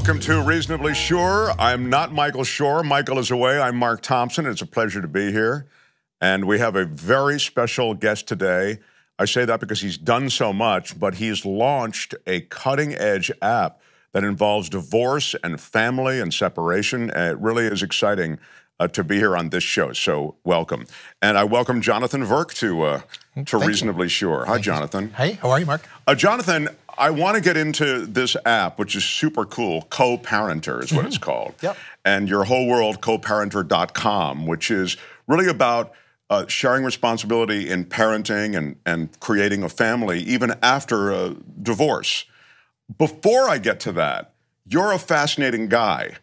Welcome to Reasonably Sure. I'm not Michael Shore. Michael is away. I'm Mark Thompson. It's a pleasure to be here. And we have a very special guest today. I say that because he's done so much, but he's launched a cutting-edge app that involves divorce and family and separation. And it really is exciting to be here on this show. So welcome. And I welcome Jonathan Verk to Reasonably Sure. Hi, Jonathan. Hey, how are you, Mark? Jonathan, I want to get into this app, which is super cool. coParenter is what it's called. Yep. And your whole world, coParenter.com, which is really about sharing responsibility in parenting and creating a family, even after a divorce. Before I get to that, you're a fascinating guy,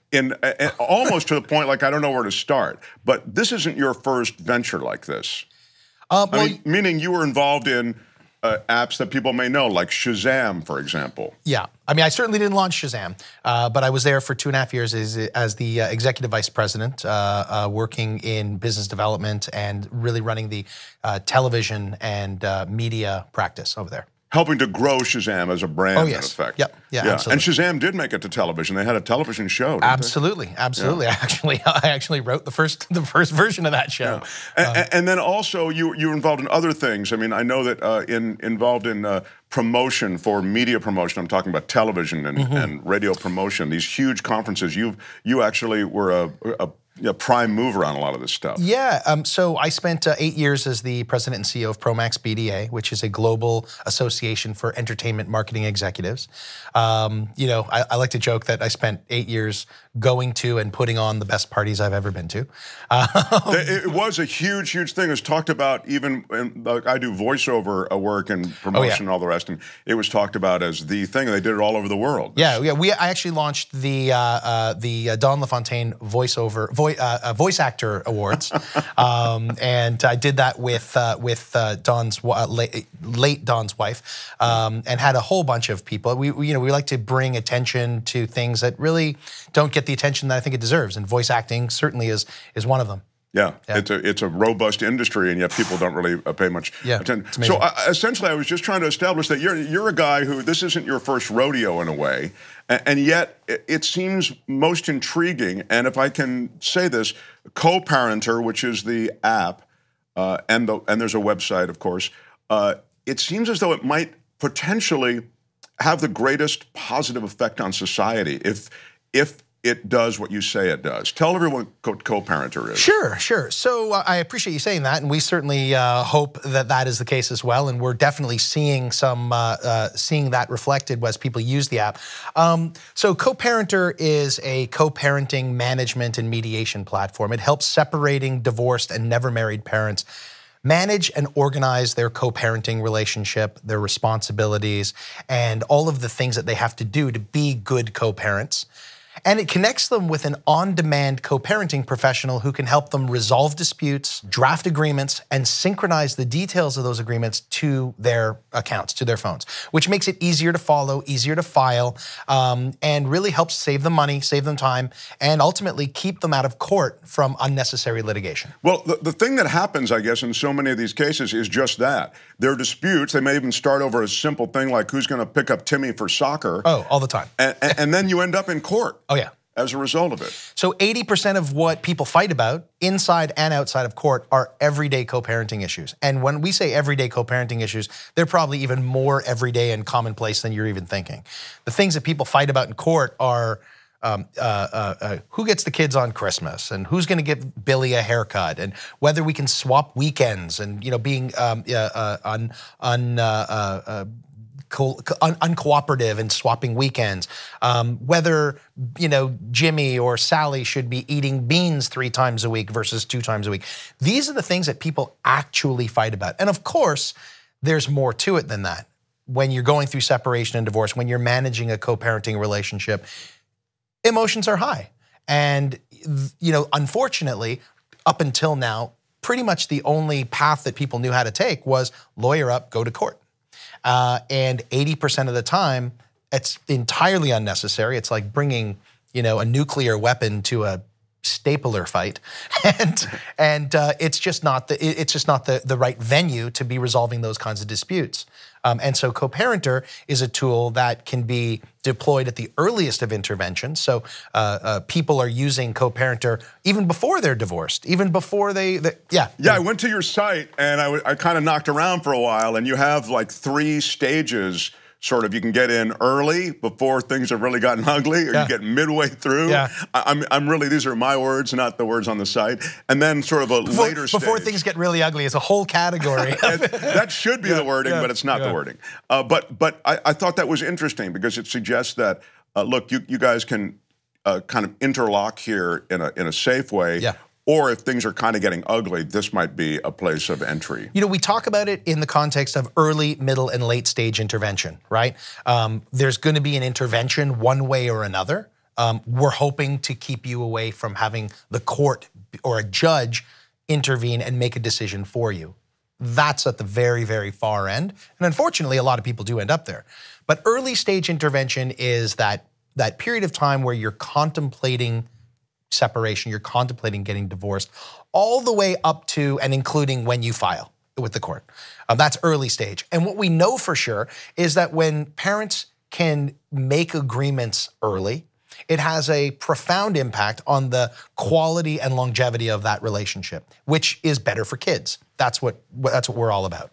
almost to the point like I don't know where to start. But this isn't your first venture like this. Meaning you were involved in apps that people may know, like Shazam, for example. Yeah, I mean, I certainly didn't launch Shazam, but I was there for 2.5 years as the executive vice president, working in business development and really running the television and media practice over there. Helping to grow Shazam as a brand, in effect. Yep. Yeah, absolutely. And Shazam did make it to television. They had a television show, didn't Absolutely. Yeah. I actually wrote the first version of that show. Yeah. And then also you were involved in other things. I mean, I know that involved in promotion for media promotion. I'm talking about television and radio promotion. These huge conferences. You actually were a prime mover on a lot of this stuff. Yeah, so I spent 8 years as the president and CEO of Promax BDA, which is a global association for entertainment marketing executives. You know, I like to joke that I spent 8 years going to and putting on the best parties I've ever been to. It was a huge, huge thing. It was talked about even, like I do voiceover work and promotion and all the rest, and it was talked about as the thing. They did it all over the world. Yeah. I actually launched the Don LaFontaine Voice Actor Awards, and I did that with Don's late Don's wife, and had a whole bunch of people. We like to bring attention to things that really don't get the attention that I think it deserves, and voice acting certainly is one of them. Yeah, it's a robust industry, and yet people don't really pay much attention. So essentially, I was just trying to establish that you're a guy who this isn't your first rodeo in a way, and yet it seems most intriguing. And if I can say this, coParenter, which is the app, and there's a website, of course. It seems as though it might potentially have the greatest positive effect on society if it does what you say it does. Tell everyone what coParenter is. Sure. So I appreciate you saying that, and we certainly hope that that is the case as well. And we're definitely seeing seeing that reflected as people use the app. So coParenter is a co-parenting management and mediation platform. It helps separating, divorced, and never married parents manage and organize their co-parenting relationship, their responsibilities, and all of the things that they have to do to be good co-parents. And it connects them with an on-demand co-parenting professional who can help them resolve disputes, draft agreements, and synchronize the details of those agreements to their accounts, to their phones, which makes it easier to follow, easier to file, and really helps save them money, save them time, and ultimately keep them out of court from unnecessary litigation. Well, the thing that happens, I guess, in so many of these cases is just that. There are disputes. They may even start over a simple thing like who's going to pick up Timmy for soccer. Oh, all the time. And then you end up in court. Oh, yeah. As a result of it. So 80% of what people fight about inside and outside of court are everyday co-parenting issues. And when we say everyday co-parenting issues, they're probably even more everyday and commonplace than you're even thinking. The things that people fight about in court are who gets the kids on Christmas, and who's going to give Billy a haircut, and whether we can swap weekends, and being uncooperative and swapping weekends, whether Jimmy or Sally should be eating beans 3 times a week versus 2 times a week. These are the things that people actually fight about. And of course, there's more to it than that. When you're going through separation and divorce, when you're managing a co-parenting relationship, emotions are high. And unfortunately, up until now, pretty much the only path that people knew how to take was lawyer up, go to court. And 80% of the time, it's entirely unnecessary. It's like bringing, a nuclear weapon to a stapler fight, and it's just not the right venue to be resolving those kinds of disputes. And so coParenter is a tool that can be deployed at the earliest of intervention. So people are using coParenter even before they're divorced, even before yeah. I went to your site and I kind of knocked around for a while, and you have like 3 stages. Sort of, you can get in early before things have really gotten ugly, or you get midway through. Yeah. I'm really, these are my words, not the words on the site. And then sort of a later stage. Before things get really ugly is a whole category. That should be the wording, but it's not the wording. But I thought that was interesting because it suggests that, look, you guys can kind of interlock here in a safe way. Yeah. Or if things are kind of getting ugly, this might be a place of entry. You know, we talk about it in the context of early, middle, and late stage intervention, right? There's going to be an intervention one way or another. We're hoping to keep you away from having the court or a judge intervene and make a decision for you. That's at the very, very far end. And unfortunately, a lot of people do end up there. But early stage intervention is that period of time where you're contemplating separation, you're contemplating getting divorced, all the way up to and including when you file with the court. That's early stage. And what we know for sure is that when parents can make agreements early, it has a profound impact on the quality and longevity of that relationship, which is better for kids. That's what we're all about.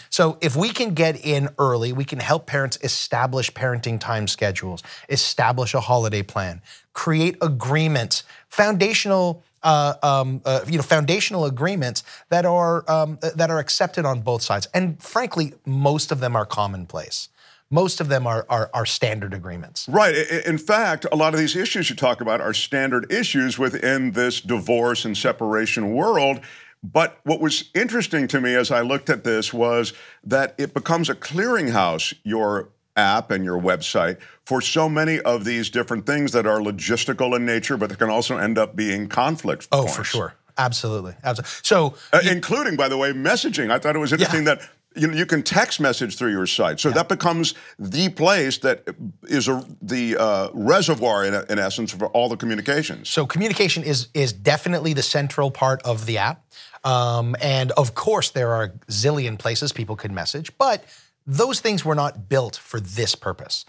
So if we can get in early, we can help parents establish parenting time schedules, establish a holiday plan, create agreements, foundational agreements that are accepted on both sides. And frankly, most of them are commonplace. Most of them are standard agreements. Right. In fact, a lot of these issues you talk about are standard issues within this divorce and separation world. But what was interesting to me as I looked at this was that it becomes a clearinghouse, your app and your website, for so many of these different things that are logistical in nature, but that can also end up being conflict points. Oh, for sure. Absolutely. Absolutely. So, including, by the way, messaging. I thought it was interesting that you can text message through your site. So that becomes the place that is the reservoir, in essence, for all the communications. So communication is definitely the central part of the app. And of course, there are a zillion places people could message, but those things were not built for this purpose.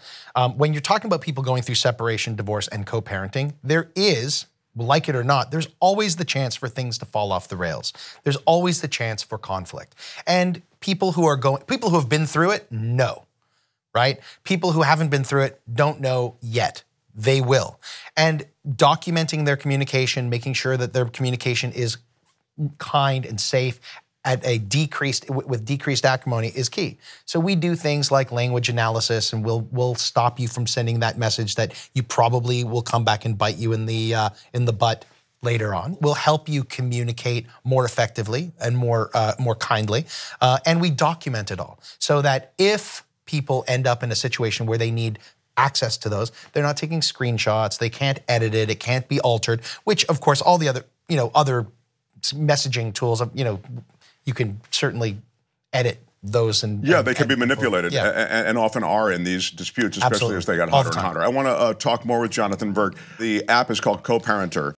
When you're talking about people going through separation, divorce, and co-parenting, there is, like it or not, there's always the chance for things to fall off the rails. There's always the chance for conflict. And people who have been through it know, right? People who haven't been through it don't know yet. They will. And documenting their communication, making sure that their communication is kind and safe with decreased acrimony is key. So we do things like language analysis, and we'll stop you from sending that message that you probably will come back and bite you in the butt later on. We'll help you communicate more effectively and more kindly, and we document it all so that if people end up in a situation where they need access to those, they're not taking screenshots, they can't edit it, it can't be altered, which of course all the other messaging tools, you can certainly edit those and they can be manipulated and often are in these disputes, especially as they get hotter and hotter. I want to talk more with Jonathan Verk. The app is called coParenter.